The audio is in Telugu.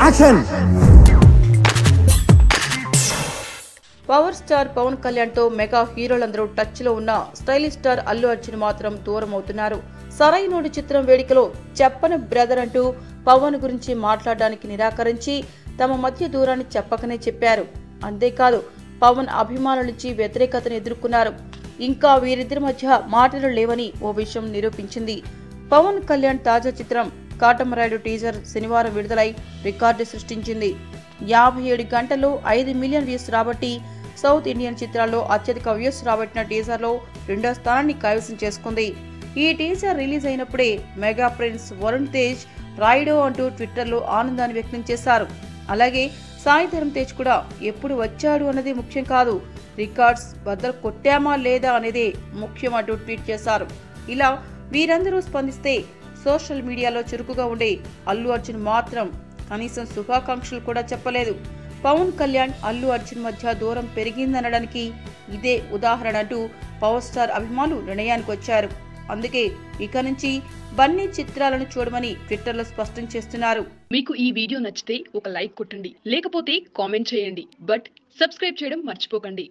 Action. Power star Pawan Kalyan తో మెగా హీరోలందరూ టచ్ లో ఉన్న స్టైలిష్ స్టార్ అల్లు అర్జున్ మాత్రం దూరం అవుతున్నారు. సరైనోడి చిత్రం వేడుకలో చెప్పని బ్రదర్ అంటూ పవన్ గురించి మాట్లాడడానికి నిరాకరించి తమ మధ్య దూరాన్ని చెప్పకనే చెప్పారు. అంతేకాదు పవన్ అభిమానుల నుంచి వ్యతిరేకతను ఎదుర్కొన్నారు. ఇంకా వీరిద్దరి మధ్య మాటలు లేవని ఓ విషయం నిరూపించింది. పవన్ కళ్యాణ్ తాజా చిత్రం కాటమరాయుడు టీజర్ శనివారం విడుదలై రికార్డు సృష్టించింది. 57 గంటల్లో 5 మిలియన్ వ్యూస్ రాబట్టి సౌత్ ఇండియన్ చిత్రాల్లో అత్యధిక వ్యూస్ రాబట్టిన టీజర్ లో 2వ స్థానాన్ని కైవసం చేసుకుంది. ఈ టీజర్ రిలీజ్ అయినప్పుడే మెగా ప్రిన్స్ వరుణ్ తేజ్ రాయుడో అంటూ ట్విట్టర్లో ఆనందాన్ని వ్యక్తం చేశారు. అలాగే సాయి ధరమ్ తేజ్ కూడా ఎప్పుడు వచ్చాడు అన్నది ముఖ్యం కాదు, రికార్డ్స్ బద్దలు కొట్టామా లేదా అనేదే ముఖ్యం అంటూ ట్వీట్ చేశారు. ఇలా వీరందరూ స్పందిస్తే సోషల్ మీడియాలో చురుకుగా ఉండే అల్లు అర్జున్ మాత్రం కనీసం శుభాకాంక్షలు కూడా చెప్పలేదు. పవన్ కళ్యాణ్ అల్లు అర్జున్ మధ్య దూరం పెరిగిందనడానికి ఇదే ఉదాహరణ అంటూ పవర్ స్టార్ అభిమానులు నిర్ణయానికి వచ్చారు. అందుకే ఇక నుంచి బన్నీ చిత్రాలను చూడమని ట్విట్టర్లో స్పష్టం చేస్తున్నారు. మీకు ఈ వీడియో నచ్చితే ఒక లైక్ కొట్టండి, లేకపోతే కామెంట్ చేయండి. బట్ సబ్స్క్రైబ్ చేయడం మర్చిపోకండి.